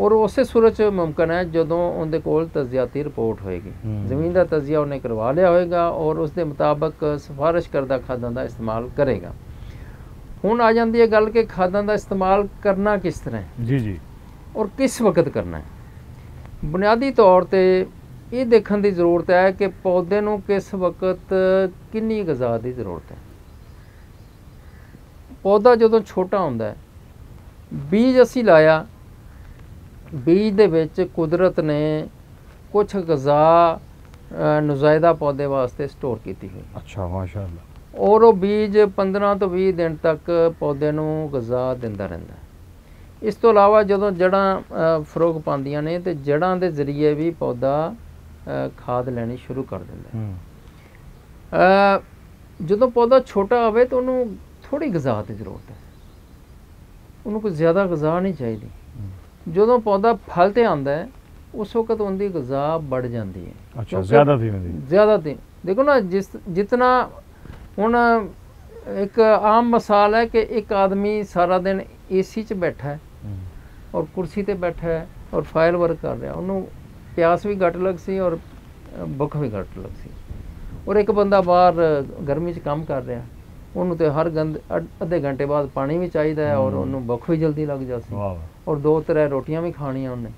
और उस सूरत मुमकिन है जदों उनके कोल तजियाती रिपोर्ट होएगी, ज़मीन का तजिया उन्हें करवा लिया होएगा और उसके मुताबिक सिफारिश करदा खादां का इस्तेमाल करेगा। हुण आ जाती है गल कि खादां का इस्तेमाल करना किस तरह है जी जी और किस वक्त करना है। बुनियादी तौर पर ये देखने की ज़रूरत है कि पौधे नूं किस वक्त कितनी गज़ा की ज़रूरत है। पौधा जदों छोटा होंदा है, बीज असी लाया, बीज दे विच कुदरत ने कुछ गज़ा ਨੁਜ਼ਾਇਦਾ ਪੌਦੇ ਵਾਸਤੇ ਸਟੋਰ ਕੀਤੀ ਹੋਈ। ਅੱਛਾ, ਮਾਸ਼ਾਅੱਲਾ। ਔਰ ਉਹ ਬੀਜ 15 ਤੋਂ 20 ਦਿਨ ਤੱਕ ਪੌਦੇ ਨੂੰ ਗਜ਼ਾ ਦਿੰਦਾ ਰਹਿੰਦਾ। ਇਸ ਤੋਂ ਇਲਾਵਾ ਜਦੋਂ ਜੜ੍ਹਾਂ ਫਰੋਗ ਪਾਉਂਦੀਆਂ ਨੇ ਤੇ ਜੜ੍ਹਾਂ ਦੇ ਜ਼ਰੀਏ ਵੀ ਪੌਦਾ ਖਾਦ ਲੈਣੀ ਸ਼ੁਰੂ ਕਰ ਦਿੰਦਾ। ਜਦੋਂ ਪੌਦਾ ਛੋਟਾ ਹੋਵੇ ਤਾਂ ਉਹਨੂੰ ਥੋੜ੍ਹੀ ਗਜ਼ਾ ਦੀ ਜ਼ਰੂਰਤ ਹੈ, ਉਹਨੂੰ ਕੋਈ ਜ਼ਿਆਦਾ ਗਜ਼ਾ ਨਹੀਂ ਚਾਹੀਦੀ। ਜਦੋਂ ਪੌਦਾ ਫਲ ਤੇ ਆਉਂਦਾ ਹੈ ਉਸ ਵਕਤ ਉਹਦੀ ਗਜ਼ਾ बढ़ ਜਾਂਦੀ ਹੈ। ਅੱਛਾ, ਜ਼ਿਆਦਾ ਦੀ ਹੁੰਦੀ, ਜ਼ਿਆਦਾ ਦੀ। ਦੇਖੋ ਨਾ, ਜਿਤਨਾ ਹੁਣ ਇੱਕ ਆਮ ਮਿਸਾਲ ਹੈ ਕਿ ਇੱਕ ਆਦਮੀ ਸਾਰਾ ਦਿਨ ਏਸੀ 'ਚ ਬੈਠਾ ਹੈ ਔਰ ਕੁਰਸੀ ਤੇ ਬੈਠਾ ਹੈ ਔਰ ਫਾਈਲ ਵਰਕ ਕਰ ਰਿਹਾ, ਉਹਨੂੰ ਪਿਆਸ ਵੀ ਘੱਟ ਲੱਗ ਸੀ ਔਰ ਭੁੱਖ ਵੀ ਘੱਟ ਲੱਗ ਸੀ। ਔਰ ਇੱਕ ਬੰਦਾ ਬਾਹਰ ਗਰਮੀ 'ਚ ਕੰਮ ਕਰ ਰਿਹਾ, ਉਹਨੂੰ ਤੇ ਹਰ ਅੱਧੇ ਘੰਟੇ ਬਾਅਦ ਪਾਣੀ ਵੀ ਚਾਹੀਦਾ ਹੈ ਔਰ ਉਹਨੂੰ ਭੁੱਖ ਵੀ ਜਲਦੀ ਲੱਗ ਜਾਂਦੀ ਔਰ 2-3 ਰੋਟੀਆਂ ਵੀ ਖਾਣੀਆਂ ਉਹਨੇ।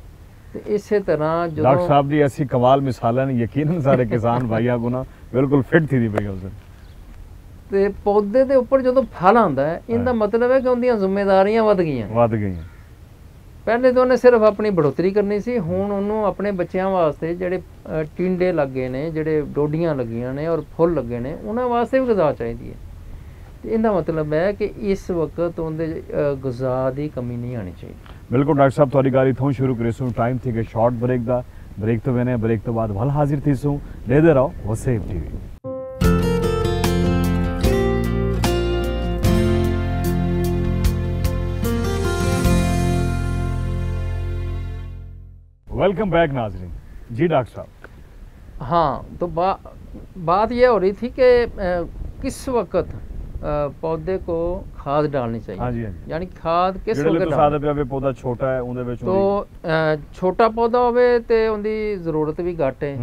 ਤੇ ਇਸੇ ਤਰ੍ਹਾਂ ਜਦੋਂ डॉक्टर साहब जी ऐसी कमाल मिसाल ने यकीनन सारे किसान भाइयों को ना बिल्कुल फिट थी पई उस दिन। ਤੇ ਪੌਦੇ ਦੇ ਉੱਪਰ ਜਦੋਂ ਫਲ ਆਉਂਦਾ ਹੈ ਇਹਦਾ ਮਤਲਬ ਹੈ ਕਿ ਉਹਦੀਆਂ ਜ਼ਿੰਮੇਵਾਰੀਆਂ ਵੱਧ ਗਈਆਂ। ਪਹਿਲੇ ਤਾਂ ਉਹਨੇ ਸਿਰਫ ਆਪਣੀ ਬੜੋਤਰੀ ਕਰਨੀ ਸੀ, ਹੁਣ ਉਹਨੂੰ ਆਪਣੇ ਬੱਚਿਆਂ ਵਾਸਤੇ ਜਿਹੜੇ ਟਿੰਡੇ ਲੱਗੇ ਨੇ, ਜਿਹੜੇ ਡੋਡੀਆਂ ਲੱਗੀਆਂ ਨੇ ਔਰ ਫੁੱਲ ਲੱਗੇ ਨੇ, ਉਹਨਾਂ ਵਾਸਤੇ ਵੀ ਗਜ਼ਾ ਚਾਹੀਦੀ ਹੈ। ਤੇ ਇਹਦਾ ਮਤਲਬ ਹੈ ਕਿ ਇਸ ਵਕਤ ਉਹਦੇ ਗਜ਼ਾ ਦੀ ਕਮੀ ਨਹੀਂ ਆਣੀ ਚਾਹੀਦੀ। बिल्कुल डॉक्टर साहब, थोड़ी गाल इतों शुरू करेसूँ, टाइम थी कि शॉर्ट ब्रेक दा, ब्रेक तो वेने, ब्रेक तो बाद वल हाजिर थीसूँ, दे रहो वसेब टीवी। वेलकम बैक नाजरीन जी। डॉक्टर साहब, हाँ, तो बात यह हो रही थी कि किस वक्त पौधे को खाद डालनी चाहिए। हाँ जी, हाँ जी। यानी खाद किस वक्त डालनी? पौधा छोटा है उनदे विच तो छोटा पौधा होवे ते उनदी ज़रूरत भी घट है।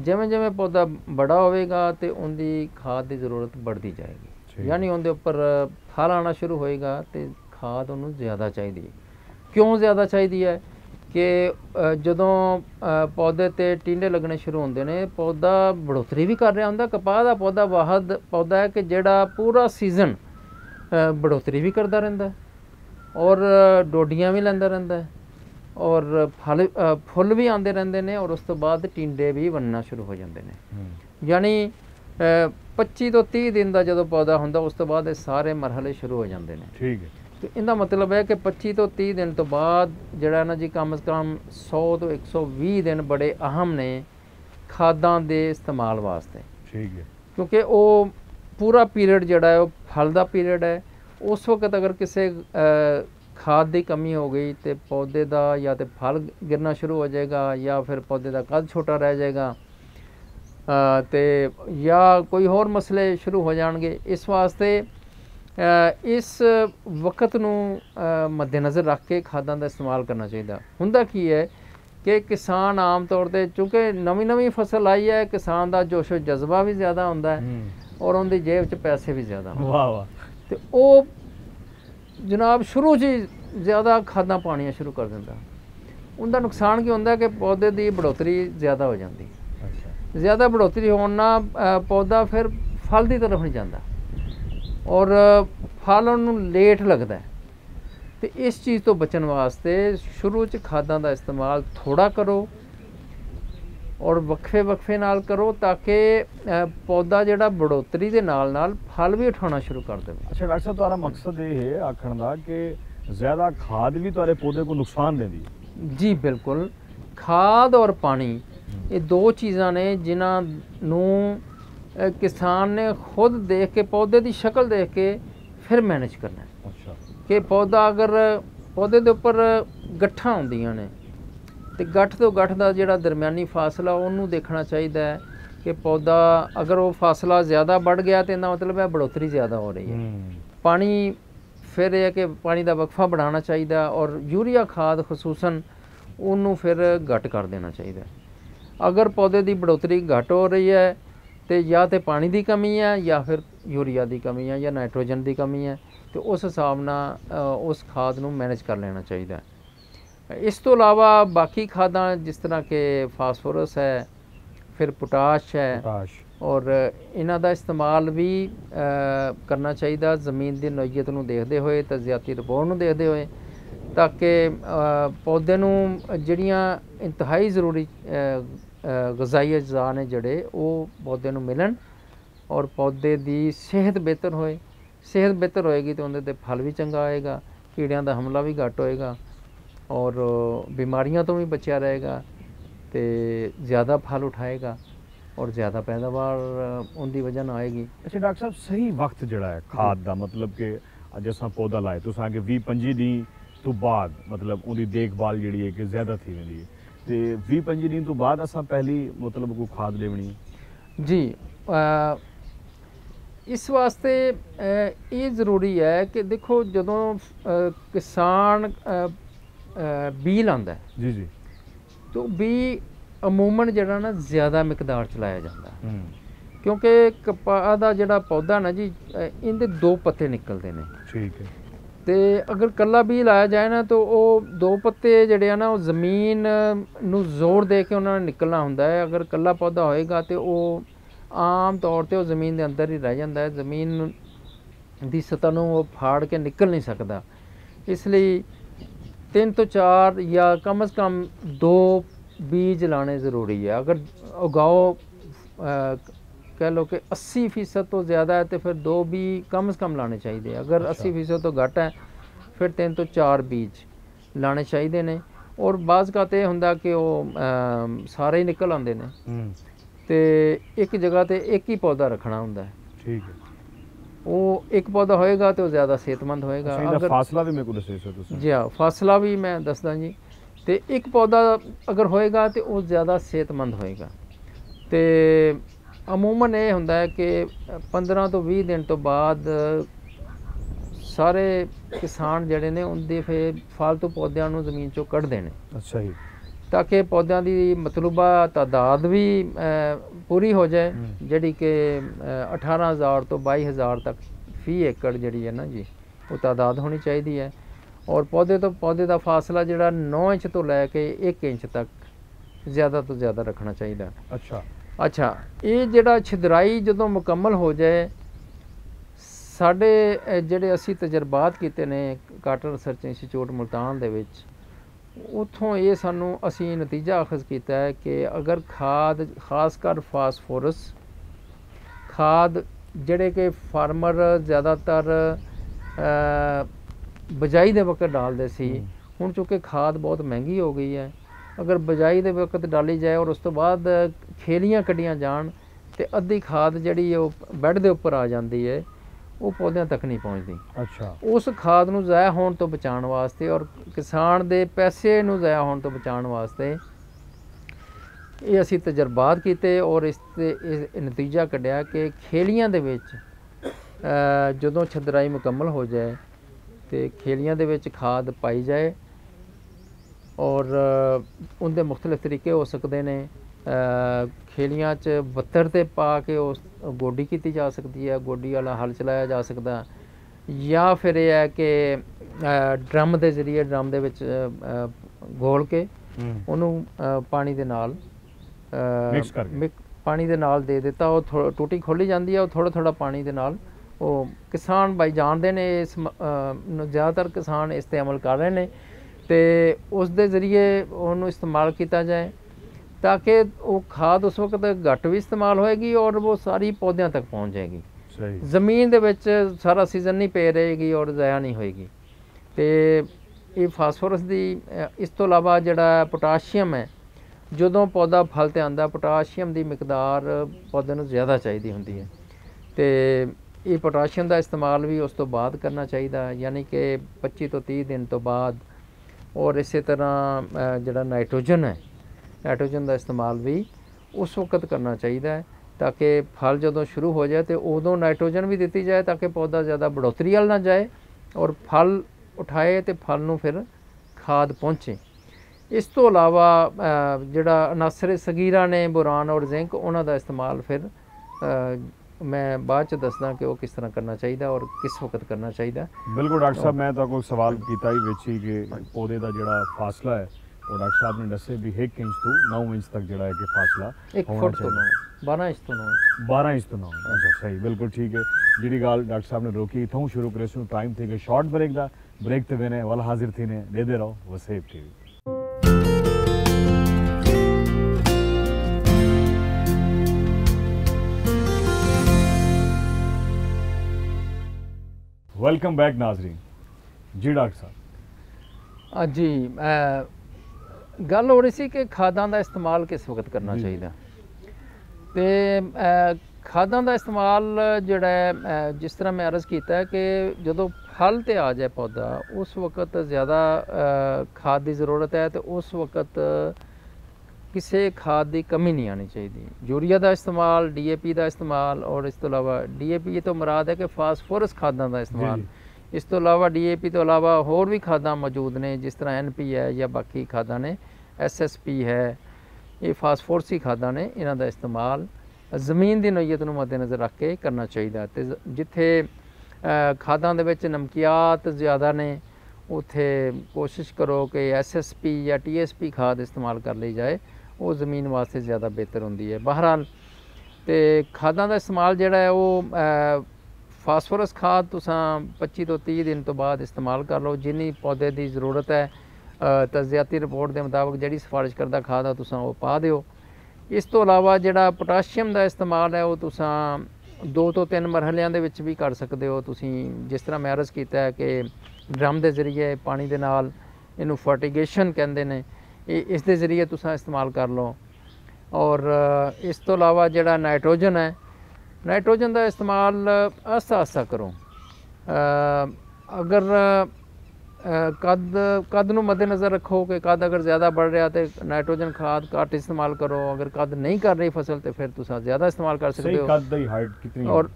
जिवें जिवें पौधा बड़ा होवेगा ते उनदी खाद की ज़रूरत बढ़ती जाएगी। यानी उनदे उपर फल आना शुरू होएगा ते खाद उन्होंने ज़्यादा चाहिए। क्यों ज़्यादा चाहिए है कि ਜਦੋਂ ਪੌਦੇ ਤੇ ਟਿੰਡੇ ਲੱਗਣੇ ਸ਼ੁਰੂ ਹੁੰਦੇ ਨੇ, ਪੌਦਾ ਬੜੋਤਰੀ ਵੀ ਕਰ ਰਿਹਾ ਹੁੰਦਾ। ਕਪਾਹ ਦਾ ਪੌਦਾ ਵਾਹਦ ਪੌਦਾ ਹੈ ਕਿ ਜਿਹੜਾ ਪੂਰਾ ਸੀਜ਼ਨ ਬੜੋਤਰੀ ਵੀ ਕਰਦਾ ਰਹਿੰਦਾ ਔਰ ਡੋਡੀਆਂ ਵੀ ਲੈਂਦਾ ਰਹਿੰਦਾ ਹੈ ਔਰ ਫੁੱਲ ਵੀ ਆਉਂਦੇ ਰਹਿੰਦੇ ਨੇ ਔਰ ਉਸ ਤੋਂ ਬਾਅਦ ਟਿੰਡੇ ਵੀ ਬਣਨਾ ਸ਼ੁਰੂ ਹੋ ਜਾਂਦੇ ਨੇ। ਯਾਨੀ 25 ਤੋਂ 30 ਦਿਨ ਦਾ ਜਦੋਂ ਪੌਦਾ ਹੁੰਦਾ ਉਸ ਤੋਂ ਬਾਅਦ ਇਹ ਸਾਰੇ ਮਰਹਲੇ ਸ਼ੁਰੂ ਹੋ ਜਾਂਦੇ ਨੇ। ਠੀਕ ਹੈ। ਤੇ ਇਹਦਾ ਮਤਲਬ ਹੈ ਕਿ 25 ਤੋਂ 30 ਦਿਨ ਤੋਂ ਬਾਅਦ ਜਿਹੜਾ ਨਾ ਜੀ ਕਮ ਸੇ ਕਮ 100 ਤੋਂ 120 ਦਿਨ ਬੜੇ ਅਹਿਮ ਨੇ ਖਾਦਾਂ ਦੇ ਇਸਤੇਮਾਲ ਵਾਸਤੇ। ਠੀਕ ਹੈ। ਕਿਉਂਕਿ ਉਹ ਪੂਰਾ ਪੀਰੀਅਡ ਜਿਹੜਾ ਹੈ ਉਹ ਫਲ ਦਾ ਪੀਰੀਅਡ ਹੈ। ਉਸ ਵਕਤ ਅਗਰ ਕਿਸੇ ਖਾਦ ਦੀ ਕਮੀ ਹੋ ਗਈ ਤੇ ਪੌਦੇ ਦਾ ਜਾਂ ਤੇ ਫਲ ਗਿਰਨਾ ਸ਼ੁਰੂ ਹੋ ਜਾਏਗਾ ਜਾਂ ਫਿਰ ਪੌਦੇ ਦਾ ਕੱਦ ਛੋਟਾ ਰਹਿ ਜਾਏਗਾ ਤੇ ਜਾਂ ਕੋਈ ਹੋਰ ਮਸਲੇ ਸ਼ੁਰੂ ਹੋ ਜਾਣਗੇ। ਇਸ ਵਾਸਤੇ ਇਸ ਵਕਤ ਨੂੰ ਮੱਦੇਨਜ਼ਰ ਰੱਖ ਕੇ ਖਾਦਾਂ ਦਾ ਇਸਤੇਮਾਲ ਕਰਨਾ ਚਾਹੀਦਾ। ਹੁੰਦਾ ਕੀ ਹੈ ਕਿ ਕਿਸਾਨ ਆਮ ਤੌਰ 'ਤੇ ਚੂँਕਿ ਨਵੀਂ ਫਸਲ ਆਈ ਹੈ, ਕਿਸਾਨ ਦਾ ਜੋਸ਼ੋ ਜਜ਼ਬਾ ਵੀ ਜ਼ਿਆਦਾ ਹੁੰਦਾ ਹੈ ਔਰ ਉਹਦੀ ਜੇਬ 'ਚ ਪੈਸੇ ਵੀ ਜ਼ਿਆਦਾ ਹੁੰਦੇ। ਵਾਹ ਵਾਹ। ਤੇ ਉਹ ਜਨਾਬ ਸ਼ੁਰੂ 'ਚ ਹੀ ਜ਼ਿਆਦਾ ਖਾਦਾਂ ਪਾਉਣੀਆਂ ਸ਼ੁਰੂ ਕਰ ਦਿੰਦਾ। ਉਹਦਾ ਨੁਕਸਾਨ ਕੀ ਹੁੰਦਾ ਕਿ ਪੌਦੇ ਦੀ ਬੜੋਤਰੀ ਜ਼ਿਆਦਾ ਹੋ ਜਾਂਦੀ। ਜ਼ਿਆਦਾ ਬੜੋਤਰੀ ਹੋਣ ਨਾਲ ਪੌਦਾ ਫਿਰ ਫਲ ਦੀ ਤਰਫ ਨਹੀਂ ਜਾਂਦਾ ਔਰ ਫਲ ਉਹਨੂੰ ਲੇਟ ਲੱਗਦਾ। ਤੇ ਇਸ ਚੀਜ਼ ਤੋਂ ਬਚਣ ਵਾਸਤੇ ਸ਼ੁਰੂ 'ਚ ਖਾਦਾਂ ਦਾ ਇਸਤੇਮਾਲ ਥੋੜ੍ਹਾ ਕਰੋ ਔਰ ਵਕਫੇ ਨਾਲ ਕਰੋ ਤਾਂ ਕਿ ਪੌਦਾ ਜਿਹੜਾ ਬੜੋਤਰੀ ਦੇ ਨਾਲ ਫਲ ਵੀ ਉਠਾਉਣਾ ਸ਼ੁਰੂ ਕਰ ਦੇਵੇ। ਅੱਛਾ ਡਾਕਟਰ ਸਾਹਿਬ, ਤੁਹਾਡਾ ਮਕਸਦ ਇਹ ਹੈ ਆਖਣ ਦਾ ਕਿ ਜ਼ਿਆਦਾ ਖਾਦ ਵੀ ਤੁਹਾਡੇ ਪੌਦੇ ਨੂੰ ਨੁਕਸਾਨ ਦਿੰਦੀ ਹੈ? ਜੀ ਬਿਲਕੁਲ। ਖਾਦ ਔਰ ਪਾਣੀ ਇਹ ਦੋ ਚੀਜ਼ਾਂ ਨੇ ਜਿਨ੍ਹਾਂ ਨੂੰ ਕਿਸਾਨ ਨੇ ਖੁਦ ਦੇਖ ਕੇ ਪੌਦੇ ਦੀ ਸ਼ਕਲ ਦੇਖ ਕੇ ਫਿਰ ਮੈਨੇਜ ਕਰਨਾ। ਅੱਛਾ। ਕਿ ਪੌਦਾ ਅਗਰ ਪੌਦੇ ਦੇ ਉੱਪਰ ਗੱਠਾਂ ਹੁੰਦੀਆਂ ਨੇ ਤੇ ਗੱਠ ਤੋਂ ਗੱਠ ਦਾ ਜਿਹੜਾ ਦਰਮਿਆਨੀ ਫਾਸਲਾ ਉਹਨੂੰ ਦੇਖਣਾ ਚਾਹੀਦਾ ਹੈ ਕਿ ਪੌਦਾ ਅਗਰ ਉਹ ਫਾਸਲਾ ਜ਼ਿਆਦਾ ਵੱਧ ਗਿਆ ਤਾਂ ਇਹਦਾ ਮਤਲਬ ਹੈ ਬੜੋਤਰੀ ਜ਼ਿਆਦਾ ਹੋ ਰਹੀ ਹੈ। ਪਾਣੀ ਫਿਰ ਇਹ ਹੈ ਕਿ ਪਾਣੀ ਦਾ ਵਕਫਾ बढ़ाना ਚਾਹੀਦਾ ਔਰ ਯੂਰੀਆ ਖਾਦ ਖਸੂਸਨ ਉਹਨੂੰ ਫਿਰ ਘੱਟ ਕਰ ਦੇਣਾ ਚਾਹੀਦਾ। ਅਗਰ ਪੌਦੇ ਦੀ ਬੜੋਤਰੀ ਘੱਟ ਹੋ ਰਹੀ ਹੈ ਤੇ ਜਾਂ ਤੇ ਪਾਣੀ ਦੀ ਕਮੀ ਹੈ ਜਾਂ ਫਿਰ ਯੂਰੀਆ ਦੀ ਕਮੀ ਹੈ ਜਾਂ ਨਾਈਟ੍ਰੋਜਨ ਦੀ ਕਮੀ ਹੈ ਤੇ ਉਸ ਹਿਸਾਬ ਨਾਲ ਉਸ ਖਾਦ ਨੂੰ ਮੈਨੇਜ ਕਰ ਲੈਣਾ ਚਾਹੀਦਾ। ਇਸ ਤੋਂ ਇਲਾਵਾ ਬਾਕੀ ਖਾਦਾਂ ਜਿਸ ਤਰ੍ਹਾਂ ਕਿ ਫਾਸਫੋਰਸ ਹੈ, ਫਿਰ ਪੋਟਾਸ਼ ਹੈ ਔਰ ਇਹਨਾਂ ਦਾ ਇਸਤੇਮਾਲ ਵੀ ਕਰਨਾ ਚਾਹੀਦਾ ਜ਼ਮੀਨ ਦੀ ਨੋਈਅਤ ਨੂੰ ਦੇਖਦੇ ਹੋਏ, ਤਜ਼ਿਆਤੀ ਰਿਪੋਰਟ ਨੂੰ ਦੇਖਦੇ ਹੋਏ, ਤਾਂ ਕਿ ਪੌਦੇ ਨੂੰ ਜਿਹੜੀਆਂ ਇੰਤਹਾਈ ਜ਼ਰੂਰੀ ਗਜ਼ਾਈ ਅਜਜ਼ਾ ਨੇ ਜਿਹੜੇ ਉਹ ਪੌਦੇ ਨੂੰ ਮਿਲਣ ਔਰ ਪੌਦੇ ਦੀ ਸਿਹਤ ਬਿਹਤਰ ਹੋਏ। ਸਿਹਤ ਬਿਹਤਰ ਹੋਏਗੀ ਤਾਂ ਉਹਦੇ 'ਤੇ ਫਲ ਵੀ ਚੰਗਾ ਆਏਗਾ, ਕੀੜਿਆਂ ਦਾ ਹਮਲਾ ਵੀ ਘੱਟ ਹੋਏਗਾ ਔਰ ਬਿਮਾਰੀਆਂ ਤੋਂ ਵੀ ਬਚਿਆ ਰਹੇਗਾ ਤੇ ਜ਼ਿਆਦਾ ਫਲ ਉਠਾਏਗਾ ਔਰ ਜ਼ਿਆਦਾ ਪੈਦਾਵਾਰ ਉਹਦੀ ਵਜ੍ਹਾ ਨਾਲ ਆਏਗੀ। अच्छा डॉक्टर साहब, सही वक्त जड़ा है खाद का, मतलब कि अज असां पौधा लाए तो असांखे 20-25 ॾींहं तो बाद मतलब उनकी देखभाल जिहड़ी है कि ज़्यादा थी वेंदी है ते 20-25 ॾींहं तो बाद असां पहली मतलब कोई खाद लेवणी जी। इस वास्ते ये ज़रूरी है कि देखो जदों किसान बी लांदा है जी जी तो बी अमूमन जिहड़ा ना ज़्यादा मिकदार च लाया जाता है क्योंकि कपाह दा जिहड़ा पौधा ना जी इनदे 2 पत्ते निकलते हैं। ठीक है। तो अगर कला भी लाया जाए ना तो वो 2 पत्ते जिहड़े आ ना वो ज़मीन नूं जोर दे के उन्होंने निकलना हुंदा है। अगर कला पौधा होएगा तो वो आम तौर पर ज़मीन के अंदर ही रह जाता है, ज़मीन की सतह नूं वो फाड़ के निकल नहीं सकता। इसलिए 3 तो 4 या कम से कम 2 बीज लाने ज़रूरी है। अगर उगाओ कह लो कि 80% तो ज़्यादा है तो फिर 2 भी कम से कम लाने चाहिए। अगर 80% तो घट है फिर 3 तो 4 बीज लाने चाहिए ने। और बाज़ का तो होंदा कि वो सारे ही निकल आते हैं तो एक जगह ते एक ही पौधा रखना होंदा है। ठीक है। वो एक पौधा होएगा तो ज़्यादा सेहतमंद होएगा। अगर फासला भी मेरे को दसे सो जी हाँ, फासला भी मैं दसदा जी। तो एक पौधा अगर होएगा तो वो ज़्यादा सेहतमंद होएगा। तो अमूमन ये होंदा है कि 15 तो 20 दिन तो बाद सारे किसान जड़े ने उनके फिर फालतू पौधों को जमीन चो कढ़ देने। अच्छा जी। ताकि पौधों की मतलूबा तादाद भी पूरी हो जाए जी कि 18,000 तो 22,000 तक फी एकड़ जी है ना जी वो तादाद होनी चाहिए है। और पौधे तो पौधे का फासला जोड़ा 9 इंच तो लैके 1 इंच तक ज़्यादा तो ज़्यादा रखना चाहिए। अच्छा ये जोड़ा छिदराई जो मुकम्मल हो जाए साढ़े जोड़े असी तजर्बात किए ने काटन रिसर्च इंस्टीट्यूट मुल्तान दे विच उतों ये सानू असी नतीजा अखज़ किया है कि अगर खाद खासकर फास्फोरस खाद जड़े कि फार्मर ज़्यादातर बजाई दे वक्त डालते सी, हुण चूँकि खाद बहुत महंगी हो गई है, अगर बजाई दे वक्त डाली जाए और उस तो बाद खेलियां कड्डियां जान तो अद्धी खाद जिहड़ी बैड दे उपर आ जाती है वो पौधों तक नहीं पहुँचती। अच्छा। उस खाद नूं ज़ाया होने तो बचाने वास्ते और किसान दे पैसे नूं ज़ाया होने तो बचाने वास्ते ये असी तजर्बात किए और इस नतीजा कढ़िया कि खेलियां दे विच जदों छिदराई मुकम्मल हो जाए तो खेलियां दे विच खाद पाई जाए और उनके मुख्तलिफ तरीके हो सकते हैं। खेलियां च बत्तर ते पा के उस गोडी की जा सकती है, गोडी वाला हल चलाया जा सकता, या फिर यह है कि ड्रम के जरिए ड्रम दे विच घोल के उन्होंने पानी दे नाल पानी दे नाल दे दिता, वो टूटी खोली जाती है, वो थोड़ा थोड़ा पानी दे नाल वो किसान भाई जानते हैं, इस ज़्यादातर किसान इस ते अमल कर रहे हैं तो उस दे जरिए उन्होंने इस्तेमाल किया जाए ताकि वो खाद उस वक्त घट भी इस्तेमाल होएगी और वो सारी पौधों तक पहुँच जाएगी। ज़मीन दे विच सारा सीजन नहीं पे रहेगी और ज़ाया नहीं होएगी। तो ये फास्फोरस दी इस तो इलावा जिहड़ा पोटाशियम है जदों पौधा फल ते आंदा पोटाशियम की मिकदार पौधे नूं ज़्यादा चाहिदी हुंदी है तो ये पोटाशियम का इस्तेमाल भी उस तो बाद करना चाहिए, यानी कि 25 तो 30 दिन तो बाद। और इस तरह जिहड़ा नाइट्रोजन है नाइट्रोजन का इस्तेमाल भी उस वक्त करना चाहिए ताकि फल जदों शुरू हो जाए तो उदों नाइट्रोजन भी दी जाए ताकि पौधा ज़्यादा बढ़ोतरी वाल ना जाए और फल उठाए तो फल नूं फिर खाद पहुँचे। इस तो इलावा जिहड़ा अनासर सगीरा ने बोरान और जिंक उन्हां दा इस्तेमाल फिर मैं बाद च दसदा कि वो किस तरह करना चाहिए और किस वक्त करना चाहिए। बिल्कुल डॉक्टर साहब, मैं तो कोई सवाल किया ही विच ही कि पौधे का जिहड़ा फासला है और डॉक्टर साहब ने दसे भी 1 इंच तो 9 इंच तक जिहड़ा है कि फासला 1 फुट तो 12 इंच तो 9 12 इंच तो 9। अच्छा सही, बिल्कुल ठीक है। जी गल डॉक्टर साहब ने रोकी इतों शुरू करे टाइम थी कि शॉर्ट ब्रेक का ब्रेक ते वेने वाल हाजिर थी ने दे रहो वसेब टीवी। वेलकम बैक नाजरीन। जी डॉक्टर साहब। जी गल हो रही सी कि खादां दा इस्तेमाल किस वक्त करना चाहिए। तो खादां दा इस्तेमाल जिहड़ा है जिस तरह मैं अर्ज़ किया है कि जदों फल ते आ जाए पौधा उस वक्त ज़्यादा खाद की ज़रूरत है, तो उस वक्त किसी खाद की कमी नहीं आनी चाहिए। यूरिया का इस्तेमाल, DAP का इस्तेमाल, और इस तो अलावा DAP तो मुराद है कि फास्फोरस खादां का इस्तेमाल। इस तो अलावा DAP तो अलावा होर भी खादां मौजूद ने, जिस तरह NP है या बाकी खादां ने, SSP है, ये फास्फोरसी खादां ने, इन्हां दा इस्तेमाल ज़मीन की नोईयत नूं मद्देनज़र रख के करना चाहिए। तो जिथे खादां दे विच नमकियात ज़्यादा ने उत्थे कोशिश करो कि SSP या TSP खाद इस्तेमाल कर ली जाए, वो ज़मीन वास्ते ज़्यादा बेहतर होंदी है। बहरहाल तो खादां दा इस्तेमाल जिहड़ा है वो फास्फोरस खाद तुसां 25 तो 30 दिन तो बाद इस्तेमाल कर लो, जिन्नी पौधे की ज़रूरत है। तजियाती रिपोर्ट के मुताबिक जिहड़ी सिफारिश करदा खाद है तुसां वो पा दिओ। इस तो अलावा जिहड़ा पोटाशियम का इस्तेमाल है वो तुसां 2 तो 3 मरहलियां दे विच भी कर सकते हो। तुसीं जिस तरह मैं अर्ज़ कीता है कि ड्रम के जरिए पानी के नाल, इनू फर्टिगेशन कहते हैं, इस दे जरिए तुसां इस्तेमाल कर लो। और इस तो अलावा जिहड़ा नाइट्रोजन है, नाइट्रोजन का इस्तेमाल आस्ता आस्ता करो। अगर कद नूं मद्देनज़र रखो कि कद अगर ज़्यादा बढ़ रहा तो नाइट्रोजन खाद घट इस्तेमाल करो, अगर कद नहीं कर रही फसल तो फिर तुसां ज़्यादा इस्तेमाल कर सकते हो। कद दी हाइट कितनी और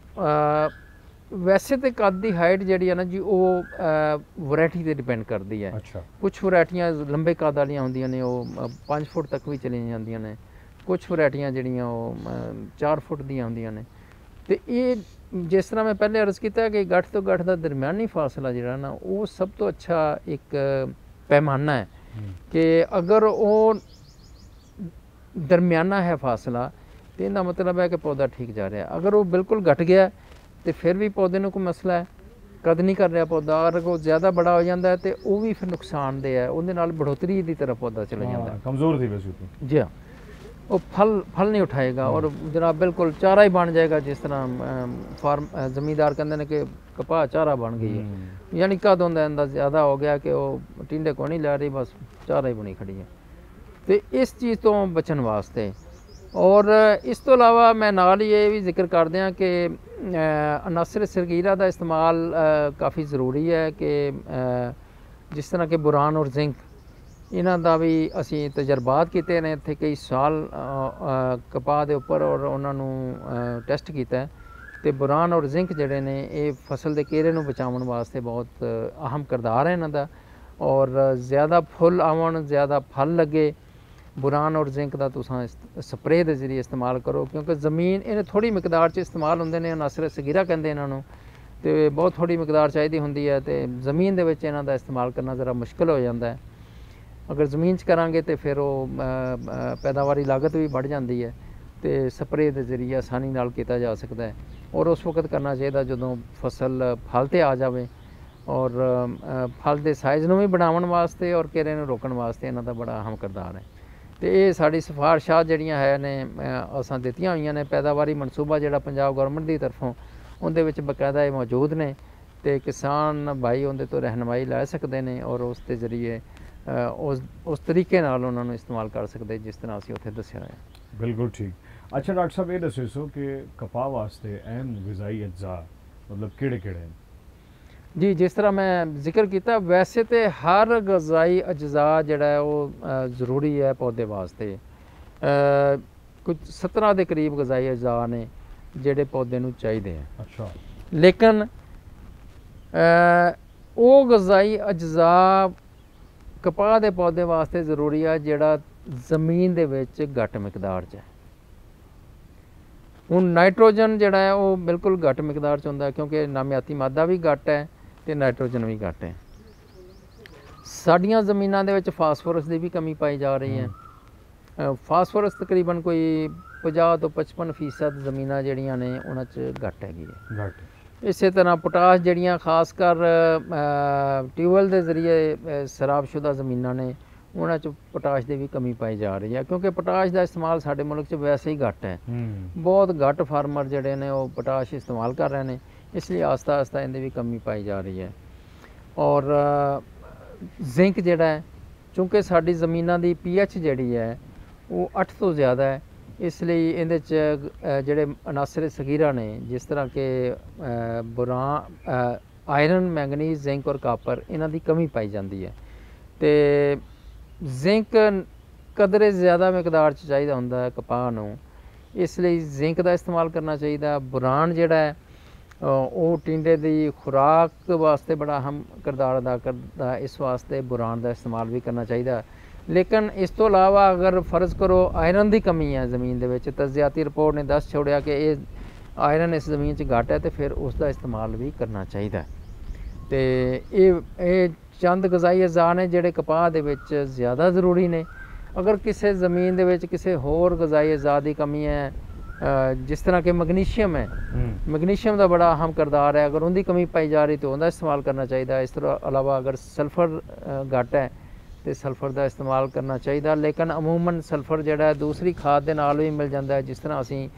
वैसे तो कद की हाइट जी है ना जी, वो वैरायटी पर डिपेंड करती है। अच्छा। कुछ वैरायटियां लंबे कद वालियां होंदियां ने, वो 5 फुट तक भी चली जांदियां ने। कुछ वैरायटियां जिहड़ियां वो 4 फुट दियां होंदियां ने। तो ये जिस तरह मैं पहले अर्ज़ किया कि गठ तो गठ का दरम्यानी फासला जिहड़ा ना, वो सब तो अच्छा एक पैमाना है कि अगर वो दरम्याना है फासला, तो इहदा मतलब है कि पौधा ठीक जा रहा है। अगर वो बिल्कुल घट गया तो फिर भी पौधे नूं कोई मसला है, कद नहीं कर रहा पौधा। अगर वो ज़्यादा बड़ा हो जाता है तो वो भी फिर नुकसानदेह है, उहदे नाल बढ़ोतरी की तरफ पौधा चला जाता है। कमज़ोर थी वैसे तो। जी हाँ, वो फल नहीं उठाएगा और जनाब बिल्कुल चारा ही बन जाएगा। जिस तरह फार्म जमींदार कहते हैं कि कपाह चारा बन गई है, यानी कद होंदा इनदा ज़्यादा हो गया कि वो टिंडे को नहीं ला रही, बस चारा ही बनी खड़ी है। तो इस चीज़ तो बचन वास्ते, और इस तो अलावा मैं नाल ये भी जिक्र कर दियाँ कि अनासर सरगीरा का इस्तेमाल काफ़ी ज़रूरी है कि जिस तरह के बुरान और जिंक, इन्हां दा भी असी तजर्बात किए ने इत्थे कई साल कपाह दे उपर, और उन्होंने टेस्ट किया है। तो बुरान और जिंक जिहड़े ने ये फसल के घेरे नूं बचाउण वास्ते बहुत अहम किरदार है इन्हां दा। और ज़्यादा फुल आवन, ज़्यादा फल लगे, बुरान और जिंक का तुसां स्प्रे के जरिए इस्तेमाल करो, क्योंकि ज़मीन इन्हें थोड़ी मिकदार च इस्तेमाल होंदे ने। अनासर सगीरा कहते इन्हां नूं, ते बहुत थोड़ी मिकदार चाहिदी हुंदी है, तो ज़मीन दे विच इन्हां दा इस्तेमाल करना ज़रा मुश्किल हो जाता है। अगर ज़मीन च करांगे तो फिर वो पैदावारी लागत भी बढ़ जाती है, तो स्प्रे के जरिए आसानी नाल किया जा सकता है। और उस वक्त करना चाहिए जदों फसल फल ते आ जाए, और फल के साइज़ नूं भी बढ़ाउण वास्ते और घेरे नूं रोकण वास्ते इन्हां दा बड़ा अहम किरदार है। तो ये साड़ी सिफारिशात जिहड़ियां है ने असां दित्तियां होईयां ने। पैदावारी मनसूबा जिहड़ा पंजाब गौरमेंट की तरफों उहदे विच बकायदा ये मौजूद ने, तो किसान भाई उहदे तो रहनुमाई लै सकते हैं और उस दे जरिए उस तरीके नाल उन्हां नूं इस्तेमाल कर सकते जिस तरह असीं उत्थे दस्सिया है। बिल्कुल ठीक। अच्छा डॉक्टर साहब, ये दसो कि कपाह वास्ते अहम ग़िज़ाई अज्जा मतलब किहड़े-किहड़े हैं? जी, जिस तरह मैं जिक्र किया, वैसे तो हर ग़िज़ाई अज्जा जिहड़ा है वो ज़रूरी है पौधे वास्ते। कुछ 17 के करीब ग़िज़ाई अज्जा ने जिहड़े पौधे नूं चाहीदे हैं। अच्छा। लेकिन वो ग़िज़ाई अज्जा कपाह के पौधे वास्ते ज़रूरी है जिहड़ा ज़मीन दे विच घट मिकदार च है। हुण नाइट्रोजन जिहड़ा है वो बिल्कुल घट मिकदार च हुंदा है, क्योंकि नामियाती मादा भी घट है तो नाइट्रोजन भी घट है। साडियां ज़मीनां दे विच फास्फोरस की भी कमी पाई जा रही है। फास्फोरस तकरीबन कोई 50 तो 55% ज़मीनां जिहड़ियां ने उन्हां च घट हैगी है। इस तरह पोटाश जिहड़ियां खासकर ट्यूबवैल के जरिए सराबशुदा ज़मीनां ने उन्हां च पोटाश की भी कमी पाई जा रही है, क्योंकि पोटाश का इस्तेमाल साडे मुल्क च वैसे ही घट है। बहुत घट फार्मर जिहड़े ने वो पोटाश इस्तेमाल कर रहे हैं। इसलिए आस्ता आस्ता इनकी भी कमी पाई जा रही है। और जिंक जिहड़ा है, चूँकि साडी ज़मीनां दी pH जिहड़ी है वो 8 तो ज़्यादा है, इसलिए इहदे च जिहड़े अनासर सगीरा ने, जिस तरह के बोरान, आयरन, मैंगनीज, जिंक और कापर, इन्हां दी कमी पाई जाती है। तो जिंक कदरे ज़्यादा मिकदार च चाहिदा हुंदा है कपाह नूं, इसलिए जिंक का इस्तेमाल करना चाहिए। बोरान जिहड़ा है वो टिंडे की खुराक वास्ते बड़ा अहम किरदार अदा करता है, इस वास्ते बोरान का इस्तेमाल भी करना चाहिए। लेकिन इस तो इलावा अगर फ़र्ज़ करो आयरन की कमी है ज़मीन दे विच, तजियाती रिपोर्ट ने दस छोड़िया कि ये आयरन इस ज़मीन च घट है, तो फिर उसका इस्तेमाल भी करना चाहिए। तो ये चंद गज़ाई अज़ा ने जिहड़े कपाह दे विच ज़्यादा ज़रूरी ने। अगर किसी ज़मीन दे विच किसी होर गज़ाई अज़ा की कमी है, जिस तरह के मैग्नीशियम है, मैग्नीशियम का बड़ा अहम किरदार है, अगर उनकी कमी पाई जा रही तो उनका इस्तेमाल करना चाहिए। इस तरह अलावा अगर सल्फर घट है तो सल्फर का इस्तेमाल करना चाहिए। लेकिन अमूमन सल्फर जिहड़ा है दूसरी खाद के नाल भी मिल जाता है, जिस तरह असी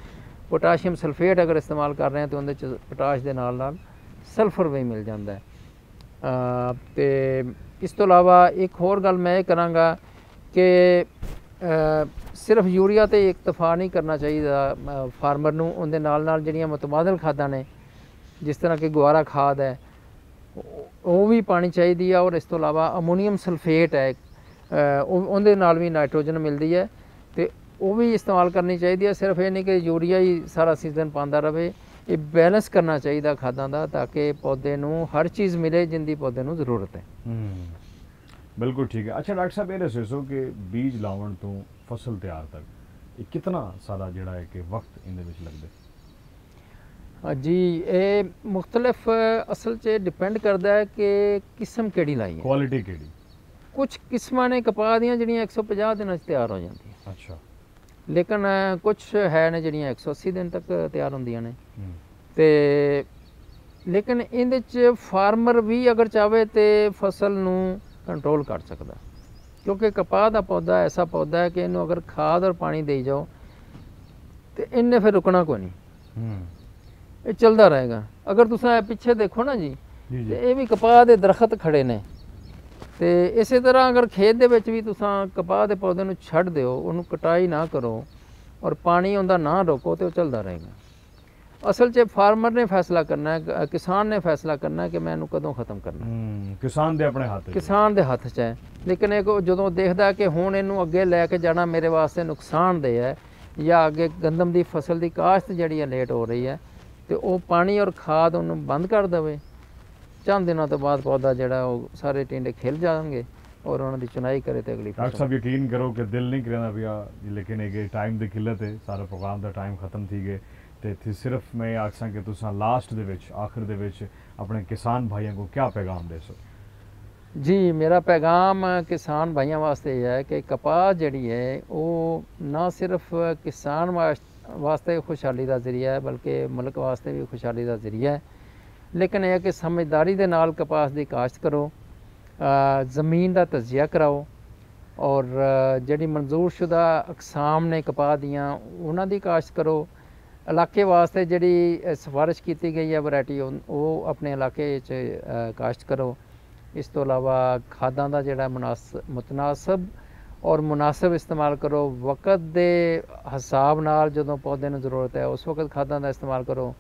पोटाशियम सल्फेट अगर इस्तेमाल कर रहे हैं तो उनके पोटाश के नाल सल्फर भी मिल जाता है। तो इस तो इलावा एक होर गल मैं करांगा कि सिर्फ यूरिया तो इकतफा नहीं करना चाहिए फार्मर नूं, उहदे नाल नाल जिहड़ियां मुतबादल खादां ने, जिस तरह की गुआरा खाद है वो भी पानी चाहिए। और इस तो इलावा अमोनीयम सल्फेट है, उहदे नाल भी नाइट्रोजन मिलती है, तो वो भी इस्तेमाल करनी चाहिए। सिर्फ ये नहीं कि यूरिया ही सारा सीजन पाता रहे, ये बैलेंस करना चाहिए खादां दा, ताकि पौधे नूं हर चीज़ मिले जिंदी पौधे नूं ज़रूरत है। बिल्कुल ठीक है। अच्छा डॉक्टर साहब, ये दसो कि बीज लावन तो फसल तैयार तक ये कितना सारा जिहड़ा है कि वक्त इहदे विच लगदा जी, ये मुख्तलिफ असल च डिपेंड करता है कि किस्म केड़ी लाई है, क्वालिटी केड़ी। कुछ किस्मां ने कपाह दियां जिहड़ियां 150 दिन तैयार हो जाती हैं। अच्छा। लेकिन कुछ है ने जिहड़ियां 180 दिन तक तैयार होंदियां ने। ते लेकिन इहदे च फार्मर भी अगर चाहे तो फसल नूं कंट्रोल कर सकदा, क्योंकि कपाह का पौधा ऐसा पौधा है कि इनू अगर खाद और पानी दे जाओ तो इन्हें फिर रुकना कोई नहीं, ये चलता रहेगा। अगर तुम पिछे देखो ना जी, ये भी कपाह के दरखत खड़े ने, तो इस तरह अगर खेत दे विच भी तुम कपाह के पौधे नूं छड्ड दिओ, उन्होंने कटाई ना करो और पानी उनका ना रोको, तो चलता रहेगा। असल च फार्मर ने फैसला करना है, किसान ने फैसला करना है कि मैं इनू कदों खत्म करना। किसान दे अपने हाथ, किसान दे हत्थ च है। लेकिन एक जो देखता कि हुण इनू अगे लैके जाना मेरे वास्ते नुकसानदेह है, या अगे गंदम की फसल की काश्त जिहड़ी लेट हो रही है, तो वो पानी और खाद उन्होंने बंद कर देवे, चंद दिनों तो बाद पौधा जिहड़ा वो सारे टिंडे खिल जाएंगे और उन्होंने चुनाई करे तो अगली। डॉक्टर साहब यकीन करो कि दिल नहीं करना पिया, लेकिन एक टाइम की किल्लत है, सारा प्रोग्राम का टाइम खत्म थी गए। तो सिर्फ मैं आखसा कि तुसा लास्ट दे विच आखिर दे विच अपने किसान भाइयों को क्या पैगाम दे सो? जी, मेरा पैगाम किसान भाइयों वास्ते यह है कि कपाह जिहड़ी है वो ना सिर्फ किसान वास्ते खुशहाली का जरिया है, बल्कि मुल्क वास्ते भी खुशहाली का जरिया है। लेकिन यह कि समझदारी दे नाल कपास की काश्त करो, ज़मीन का तजिया कराओ, और जिहड़ी मंजूरशुदा अकसाम ने कपाह दियां उन्हां दी काश्त करो। इलाके वास्ते जिहड़ी सिफारिश की गई है वैरायटी, वो अपने इलाके काश्त करो। इस तो इलावा खादां दा जिहड़ा मुतनासब और मुनासिब इस्तेमाल करो। वक्त दे हिसाब नाल जदों पौधे नूं ज़रूरत है उस वक्त खादां दा इस्तेमाल करो।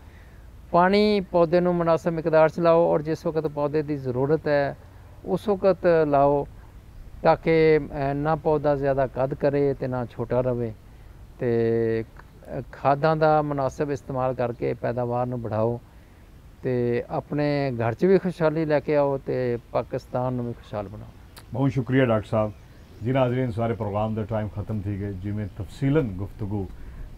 पानी पौधे नूं मुनासिब मिकदार च लाओ, और जिस वक्त पौधे की ज़रूरत है उस वक्त लाओ, ताकि ना पौधा ज़्यादा कद करे तो ना छोटा रहे। तो खादां दा मुनासिब इस्तेमाल करके पैदावार नूं बढ़ाओ, तो अपने घर च भी खुशहाली लैके आओ, तो पाकिस्तान नूं भी खुशहाल बनाओ। बहुत शुक्रिया डॉक्टर साहब जी। नाज़रीन, सारे प्रोग्राम का टाइम खत्म थी गए, जिमें तफसीलन गुफ्तगू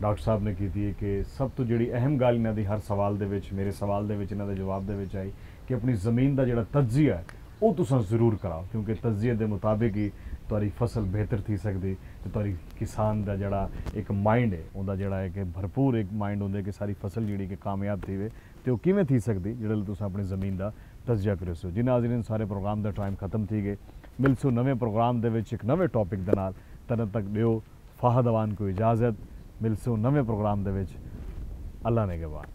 डॉक्टर साहब ने की थी कि सब तो जी अहम गल इन्हों की हर सवाल दे विच, मेरे सवाल दे विच, इन्हों के जवाब दे विच आई कि अपनी ज़मीन का जो तजिया है वो तुसां ज़रूर कराओ, क्योंकि तजिए के मुताबिक ही तुहारी फसल बेहतर थी सकती। तो तुहारी किसान का जड़ा एक माइंड है, उनका जड़ा है कि भरपूर एक माइंड होंगे कि सारी फसल जी कि कामयाब थी वे, तो किमें थी सकती जो तुम अपनी ज़मीन का तजिया करो सो। जी नाज़रीन, सारे प्रोग्राम का टाइम खत्म थी गए। मिलसो नवे प्रोग्राम एक नवे टॉपिक के नाल, तद तक दिओ फाहद अवान को इजाज़त। मिलसो नवे प्रोग्राम अल्लाह ने के बाद।